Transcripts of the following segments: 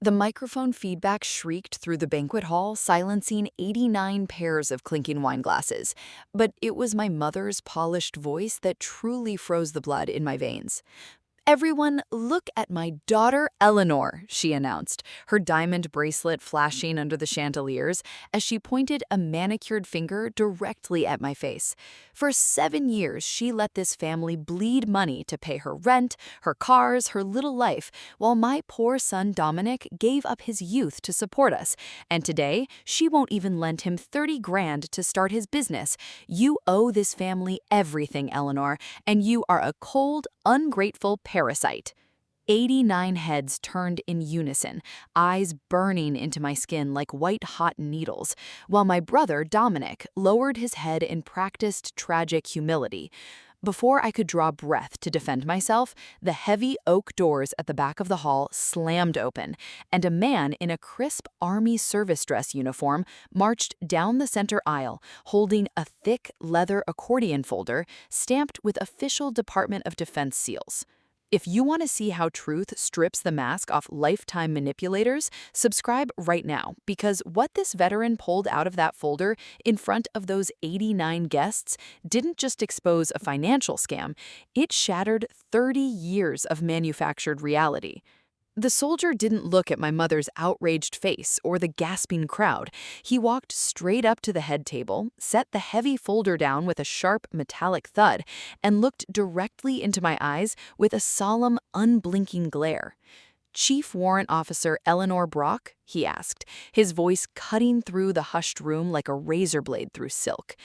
The microphone feedback shrieked through the banquet hall, silencing 89 pairs of clinking wine glasses. But it was my mother's polished voice that truly froze the blood in my veins. "Everyone, look at my daughter Eleanor," she announced, her diamond bracelet flashing under the chandeliers as she pointed a manicured finger directly at my face. For 7 years, she let this family bleed money to pay her rent, her cars, her little life, while my poor son Dominic gave up his youth to support us. And today, she won't even lend him 30 grand to start his business. You owe this family everything, Eleanor, and you are a cold, ungrateful parasite. 89 heads turned in unison, eyes burning into my skin like white-hot needles, while my brother, Dominic, lowered his head in practiced tragic humility. Before I could draw breath to defend myself, the heavy oak doors at the back of the hall slammed open, and a man in a crisp army service dress uniform marched down the center aisle, holding a thick leather accordion folder stamped with official Department of Defense seals. If you want to see how truth strips the mask off lifetime manipulators, subscribe right now, because what this veteran pulled out of that folder in front of those 89 guests didn't just expose a financial scam, it shattered 30 years of manufactured reality. The soldier didn't look at my mother's outraged face or the gasping crowd. He walked straight up to the head table, set the heavy folder down with a sharp metallic thud, and looked directly into my eyes with a solemn, unblinking glare. "Chief Warrant Officer Eleanor Brouk?" he asked, his voice cutting through the hushed room like a razor blade through silk.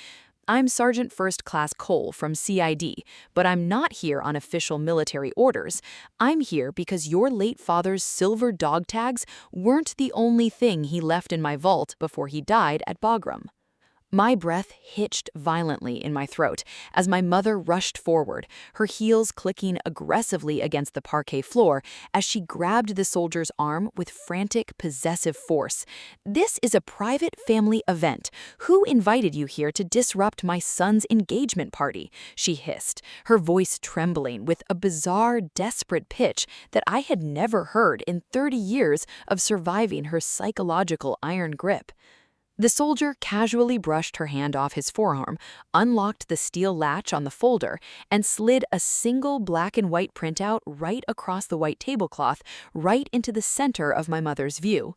"I'm Sergeant First Class Cole from CID, but I'm not here on official military orders. I'm here because your late father's silver dog tags weren't the only thing he left in my vault before he died at Bagram." My breath hitched violently in my throat as my mother rushed forward, her heels clicking aggressively against the parquet floor as she grabbed the soldier's arm with frantic, possessive force. "This is a private family event. Who invited you here to disrupt my son's engagement party?" she hissed, her voice trembling with a bizarre, desperate pitch that I had never heard in 30 years of surviving her psychological iron grip. The soldier casually brushed her hand off his forearm, unlocked the steel latch on the folder, and slid a single black and white printout right across the white tablecloth, right into the center of my mother's view.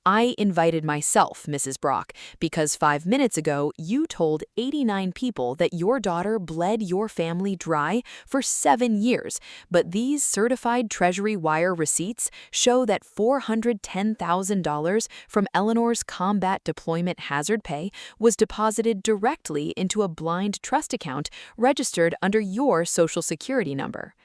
"I invited myself, Mrs. Brock, because 5 minutes ago you told 89 people that your daughter bled your family dry for 7 years, but these certified Treasury wire receipts show that $410,000 from Eleanor's combat deployment hazard pay was deposited directly into a blind trust account registered under your Social Security number."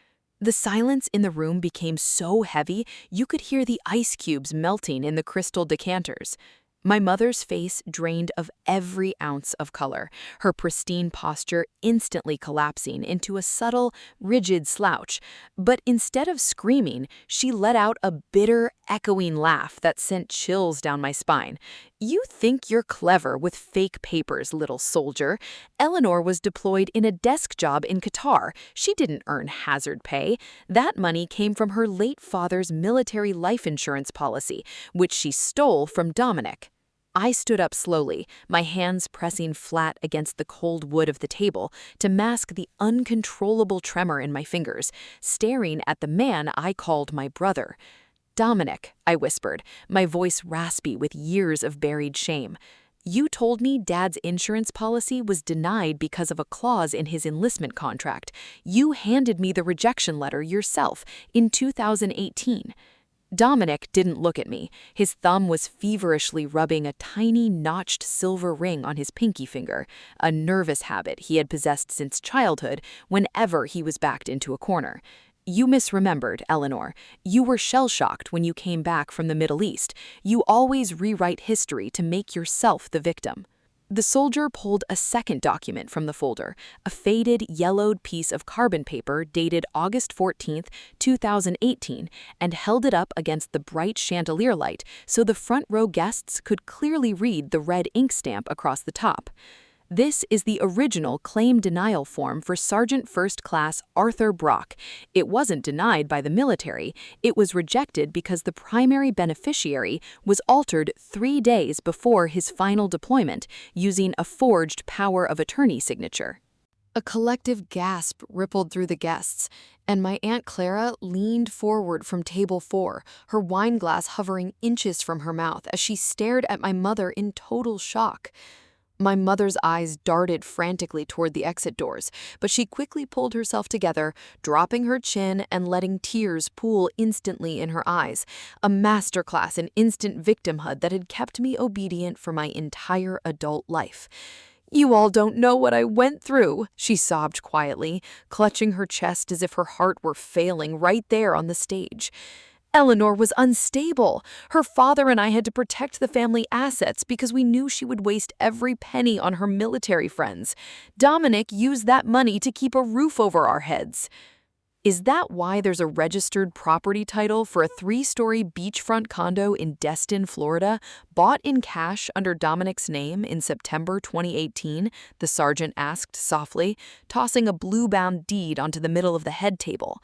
The silence in the room became so heavy you could hear the ice cubes melting in the crystal decanters. My mother's face drained of every ounce of color, her pristine posture instantly collapsing into a subtle, rigid slouch. But instead of screaming, she let out a bitter, echoing laugh that sent chills down my spine. "You think you're clever with fake papers, little soldier. Eleanor was deployed in a desk job in Qatar. She didn't earn hazard pay. That money came from her late father's military life insurance policy, which she stole from Dominic." I stood up slowly, my hands pressing flat against the cold wood of the table to mask the uncontrollable tremor in my fingers, staring at the man I called my brother. "Dominic," I whispered, my voice raspy with years of buried shame. "You told me Dad's insurance policy was denied because of a clause in his enlistment contract. You handed me the rejection letter yourself in 2018. Dominic didn't look at me. His thumb was feverishly rubbing a tiny notched silver ring on his pinky finger, a nervous habit he had possessed since childhood whenever he was backed into a corner. "You misremembered, Eleanor. You were shell-shocked when you came back from the Middle East. You always rewrite history to make yourself the victim." The soldier pulled a second document from the folder, a faded, yellowed piece of carbon paper dated August 14th, 2018, and held it up against the bright chandelier light so the front row guests could clearly read the red ink stamp across the top. This is the original claim denial form for Sergeant First Class Arthur Brock. It wasn't denied by the military, it was rejected because the primary beneficiary was altered 3 days before his final deployment using a forged power of attorney signature. A collective gasp rippled through the guests, and my Aunt Clara leaned forward from table 4, her wine glass hovering inches from her mouth as she stared at my mother in total shock. My mother's eyes darted frantically toward the exit doors, but she quickly pulled herself together, dropping her chin and letting tears pool instantly in her eyes, a masterclass in instant victimhood that had kept me obedient for my entire adult life. "You all don't know what I went through," she sobbed quietly, clutching her chest as if her heart were failing right there on the stage. "Eleanor was unstable. Her father and I had to protect the family assets because we knew she would waste every penny on her military friends. Dominic used that money to keep a roof over our heads." Is that why there's a registered property title for a 3-story beachfront condo in Destin, Florida, bought in cash under Dominic's name in September 2018? The sergeant asked softly, tossing a blue-bound deed onto the middle of the head table.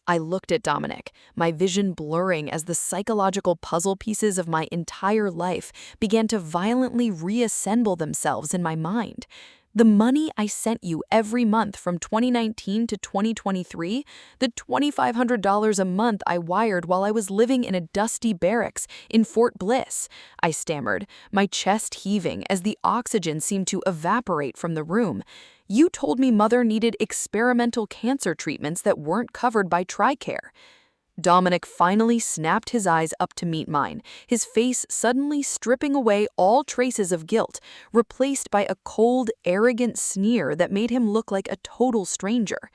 I looked at Dominic, my vision blurring as the psychological puzzle pieces of my entire life began to violently reassemble themselves in my mind. The money I sent you every month from 2019 to 2023, the $2,500 a month I wired while I was living in a dusty barracks in Fort Bliss, I stammered, my chest heaving as the oxygen seemed to evaporate from the room. You told me Mother needed experimental cancer treatments that weren't covered by TRICARE. Dominic finally snapped his eyes up to meet mine, his face suddenly stripping away all traces of guilt, replaced by a cold, arrogant sneer that made him look like a total stranger.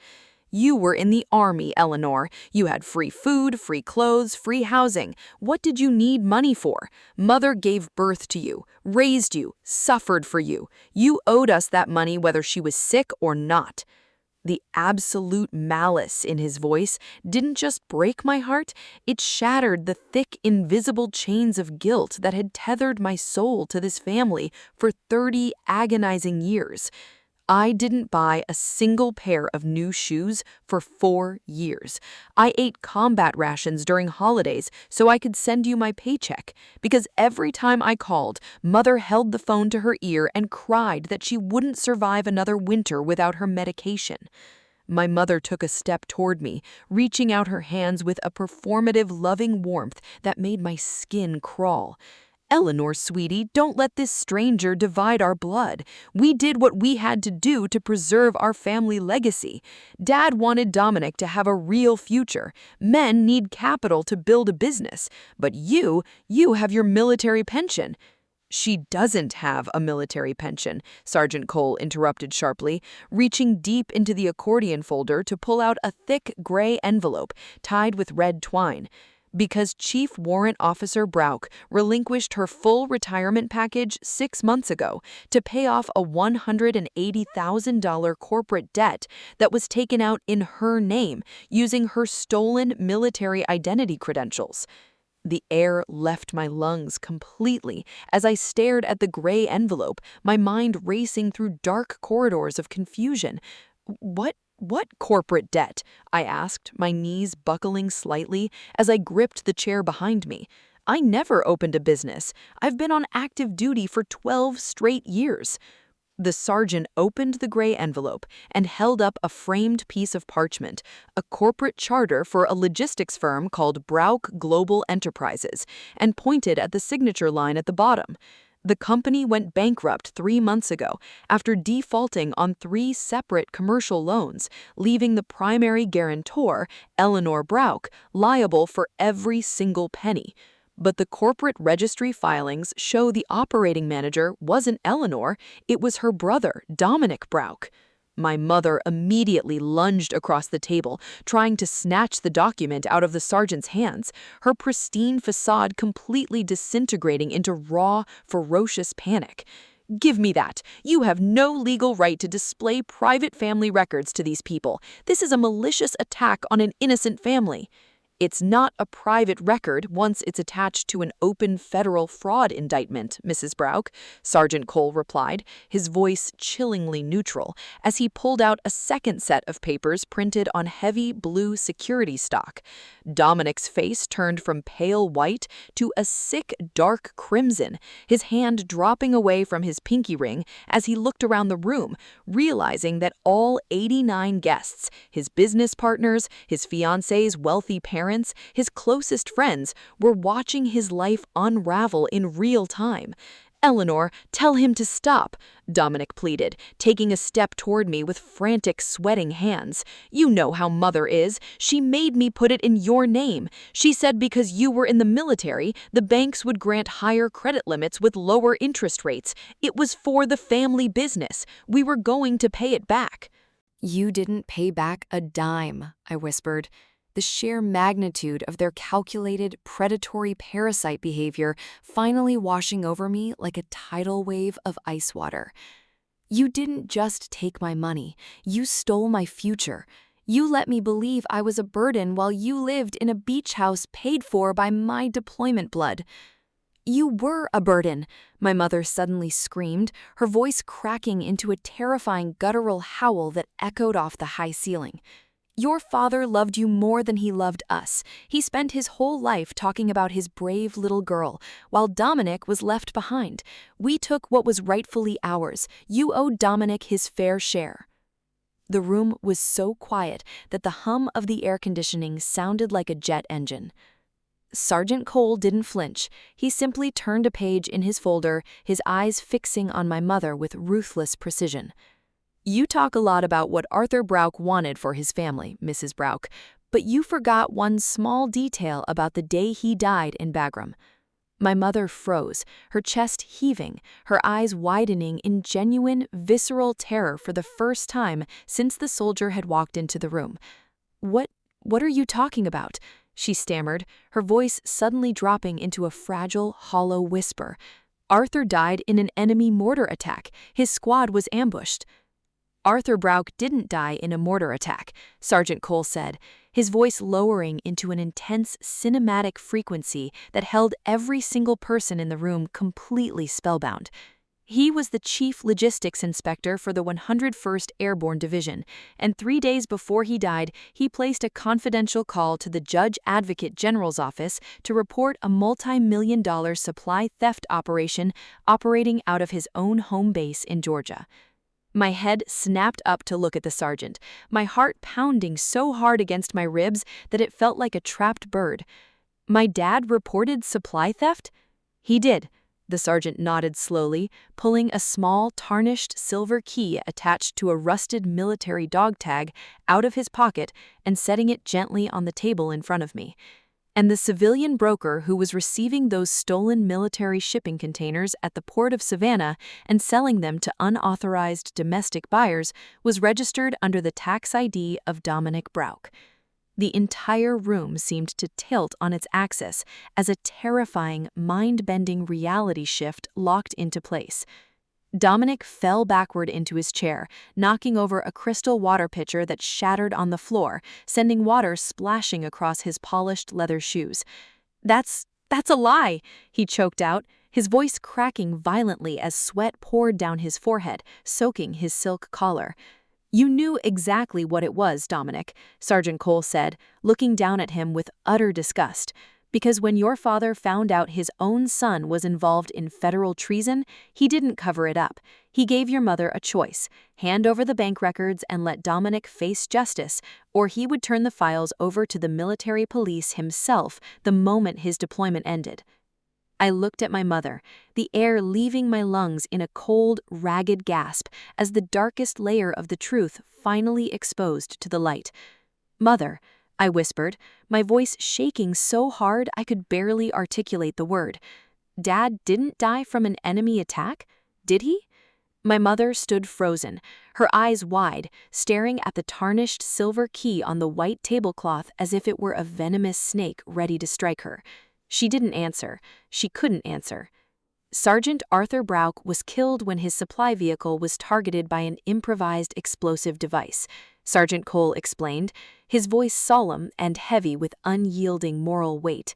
"You were in the army, Eleanor. You had free food, free clothes, free housing. What did you need money for? Mother gave birth to you, raised you, suffered for you. You owed us that money whether she was sick or not." The absolute malice in his voice didn't just break my heart, it shattered the thick, invisible chains of guilt that had tethered my soul to this family for 30 agonizing years. I didn't buy a single pair of new shoes for 4 years. I ate combat rations during holidays so I could send you my paycheck, because every time I called, Mother held the phone to her ear and cried that she wouldn't survive another winter without her medication. My mother took a step toward me, reaching out her hands with a performative, loving warmth that made my skin crawl. "Eleanor, sweetie, don't let this stranger divide our blood. We did what we had to do to preserve our family legacy. Dad wanted Dominic to have a real future. Men need capital to build a business. But you have your military pension." "She doesn't have a military pension," Sergeant Cole interrupted sharply, reaching deep into the accordion folder to pull out a thick gray envelope tied with red twine. "Because Chief Warrant Officer Brouk relinquished her full retirement package 6 months ago to pay off a $180,000 corporate debt that was taken out in her name using her stolen military identity credentials." The air left my lungs completely as I stared at the gray envelope, my mind racing through dark corridors of confusion. What corporate debt?" I asked, my knees buckling slightly as I gripped the chair behind me. "I never opened a business. I've been on active duty for 12 straight years." The sergeant opened the gray envelope and held up a framed piece of parchment, a corporate charter for a logistics firm called Brouk Global Enterprises, and pointed at the signature line at the bottom. The company went bankrupt 3 months ago after defaulting on 3 separate commercial loans, leaving the primary guarantor, Eleanor Brouk, liable for every single penny. But the corporate registry filings show the operating manager wasn't Eleanor, it was her brother, Dominic Brouk. My mother immediately lunged across the table, trying to snatch the document out of the sergeant's hands, her pristine facade completely disintegrating into raw, ferocious panic. "Give me that. You have no legal right to display private family records to these people. This is a malicious attack on an innocent family." "It's not a private record once it's attached to an open federal fraud indictment, Mrs. Brouk," Sergeant Cole replied, his voice chillingly neutral, as he pulled out a second set of papers printed on heavy blue security stock. Dominic's face turned from pale white to a sick dark crimson, his hand dropping away from his pinky ring as he looked around the room, realizing that all 89 guests, his business partners, his fiancée's wealthy parents, his closest friends, were watching his life unravel in real time. "Eleanor, tell him to stop," Dominic pleaded, taking a step toward me with frantic, sweating hands. "You know how Mother is. She made me put it in your name. She said because you were in the military, the banks would grant higher credit limits with lower interest rates. It was for the family business. We were going to pay it back." "You didn't pay back a dime," I whispered. The sheer magnitude of their calculated, predatory parasite behavior finally washing over me like a tidal wave of ice water. "You didn't just take my money, you stole my future. You let me believe I was a burden while you lived in a beach house paid for by my deployment blood." "You were a burden," my mother suddenly screamed, her voice cracking into a terrifying guttural howl that echoed off the high ceiling. "Your father loved you more than he loved us. He spent his whole life talking about his brave little girl, while Dominic was left behind. We took what was rightfully ours. You owe Dominic his fair share." The room was so quiet that the hum of the air conditioning sounded like a jet engine. Sergeant Cole didn't flinch. He simply turned a page in his folder, his eyes fixing on my mother with ruthless precision. "You talk a lot about what Arthur Brouk wanted for his family, Mrs. Brouk, but you forgot one small detail about the day he died in Bagram." My mother froze, her chest heaving, her eyes widening in genuine, visceral terror for the first time since the soldier had walked into the room. What are you talking about?" she stammered, her voice suddenly dropping into a fragile, hollow whisper. "Arthur died in an enemy mortar attack. His squad was ambushed." "Arthur Brouk didn't die in a mortar attack," Sergeant Cole said, his voice lowering into an intense cinematic frequency that held every single person in the room completely spellbound. "He was the chief logistics inspector for the 101st Airborne Division, and 3 days before he died, he placed a confidential call to the Judge Advocate General's office to report a multi-million-dollar supply theft operation operating out of his own home base in Georgia." My head snapped up to look at the sergeant, my heart pounding so hard against my ribs that it felt like a trapped bird. "My dad reported supply theft?" "He did." The sergeant nodded slowly, pulling a small, tarnished silver key attached to a rusted military dog tag out of his pocket and setting it gently on the table in front of me. "And the civilian broker who was receiving those stolen military shipping containers at the port of Savannah and selling them to unauthorized domestic buyers was registered under the tax ID of Dominic Brouk." The entire room seemed to tilt on its axis as a terrifying, mind-bending reality shift locked into place. Dominic fell backward into his chair, knocking over a crystal water pitcher that shattered on the floor, sending water splashing across his polished leather shoes. That's a lie," he choked out, his voice cracking violently as sweat poured down his forehead, soaking his silk collar. "You knew exactly what it was, Dominic," Sergeant Cole said, looking down at him with utter disgust. "Because when your father found out his own son was involved in federal treason, he didn't cover it up. He gave your mother a choice: hand over the bank records and let Dominic face justice, or he would turn the files over to the military police himself the moment his deployment ended." I looked at my mother, the air leaving my lungs in a cold, ragged gasp as the darkest layer of the truth finally exposed to the light. "Mother," I whispered, my voice shaking so hard I could barely articulate the word. "Dad didn't die from an enemy attack? Did he?" My mother stood frozen, her eyes wide, staring at the tarnished silver key on the white tablecloth as if it were a venomous snake ready to strike her. She didn't answer. She couldn't answer. Sergeant Arthur Brouk was killed when his supply vehicle was targeted by an improvised explosive device. Sergeant Cole explained, his voice solemn and heavy with unyielding moral weight.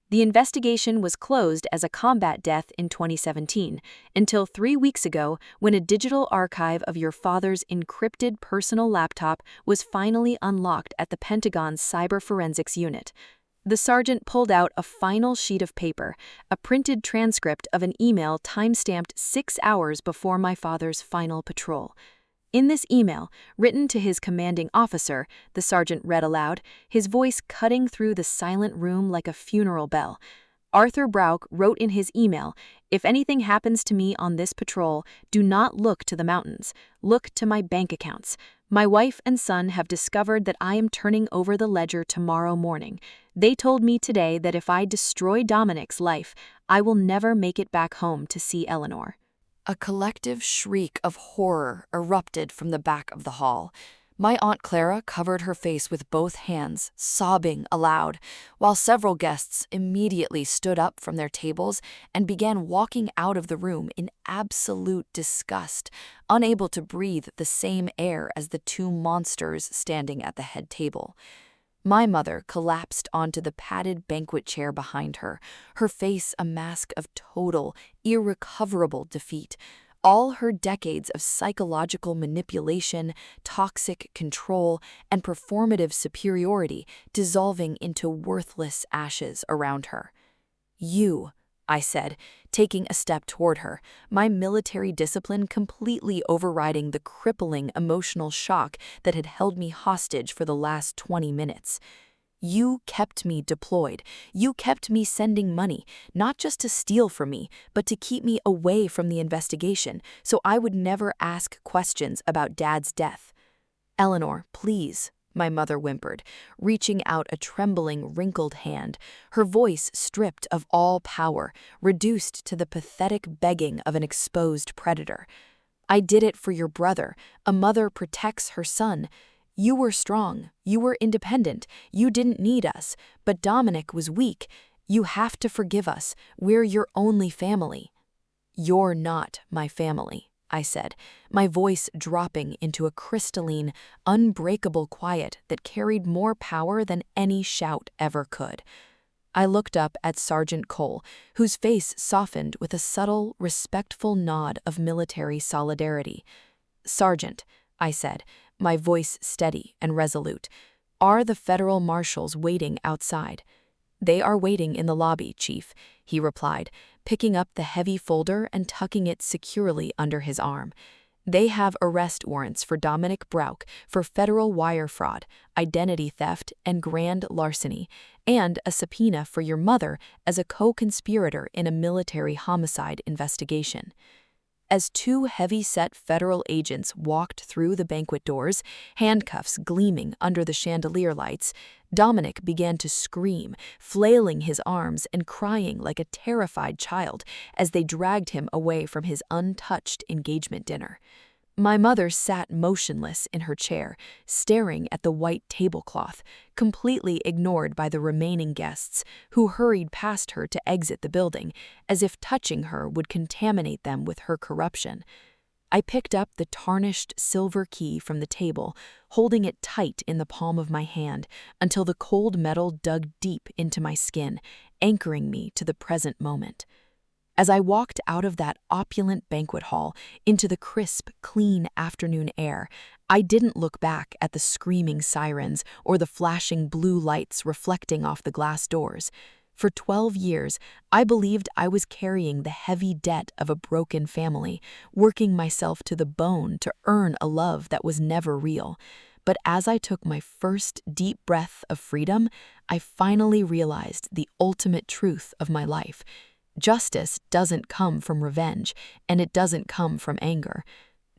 The investigation was closed as a combat death in 2017, until 3 weeks ago when a digital archive of your father's encrypted personal laptop was finally unlocked at the Pentagon's Cyber Forensics Unit. The sergeant pulled out a final sheet of paper, a printed transcript of an email time-stamped 6 hours before my father's final patrol. In this email, written to his commanding officer, the sergeant read aloud, his voice cutting through the silent room like a funeral bell. Arthur Brouk wrote in his email, "If anything happens to me on this patrol, do not look to the mountains. Look to my bank accounts. My wife and son have discovered that I am turning over the ledger tomorrow morning. They told me today that if I destroy Dominic's life, I will never make it back home to see Eleanor." A collective shriek of horror erupted from the back of the hall. My Aunt Clara covered her face with both hands, sobbing aloud, while several guests immediately stood up from their tables and began walking out of the room in absolute disgust, unable to breathe the same air as the two monsters standing at the head table. My mother collapsed onto the padded banquet chair behind her, her face a mask of total, irrecoverable defeat. All her decades of psychological manipulation, toxic control, and performative superiority dissolving into worthless ashes around her. "You," I said, taking a step toward her, my military discipline completely overriding the crippling emotional shock that had held me hostage for the last 20 minutes. "You kept me deployed. You kept me sending money, not just to steal from me, but to keep me away from the investigation, so I would never ask questions about Dad's death." "Eleanor, please," my mother whimpered, reaching out a trembling, wrinkled hand, her voice stripped of all power, reduced to the pathetic begging of an exposed predator. "I did it for your brother. A mother protects her son. You were strong. You were independent. You didn't need us. But Dominic was weak. You have to forgive us. We're your only family." "You're not my family," I said, my voice dropping into a crystalline, unbreakable quiet that carried more power than any shout ever could. I looked up at Sergeant Cole, whose face softened with a subtle, respectful nod of military solidarity. "Sergeant," I said, my voice steady and resolute, "are the federal marshals waiting outside?" "They are waiting in the lobby, Chief," he replied, picking up the heavy folder and tucking it securely under his arm. "They have arrest warrants for Dominic Brouk for federal wire fraud, identity theft, and grand larceny, and a subpoena for your mother as a co-conspirator in a military homicide investigation." As two heavy-set federal agents walked through the banquet doors, handcuffs gleaming under the chandelier lights, Dominic began to scream, flailing his arms and crying like a terrified child as they dragged him away from his untouched engagement dinner. My mother sat motionless in her chair, staring at the white tablecloth, completely ignored by the remaining guests, who hurried past her to exit the building, as if touching her would contaminate them with her corruption. I picked up the tarnished silver key from the table, holding it tight in the palm of my hand until the cold metal dug deep into my skin, anchoring me to the present moment. As I walked out of that opulent banquet hall into the crisp, clean afternoon air, I didn't look back at the screaming sirens or the flashing blue lights reflecting off the glass doors. For 12 years, I believed I was carrying the heavy debt of a broken family, working myself to the bone to earn a love that was never real. But as I took my first deep breath of freedom, I finally realized the ultimate truth of my life. Justice doesn't come from revenge, and it doesn't come from anger.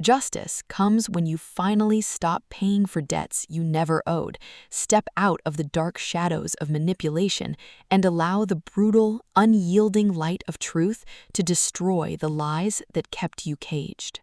Justice comes when you finally stop paying for debts you never owed, step out of the dark shadows of manipulation, and allow the brutal, unyielding light of truth to destroy the lies that kept you caged.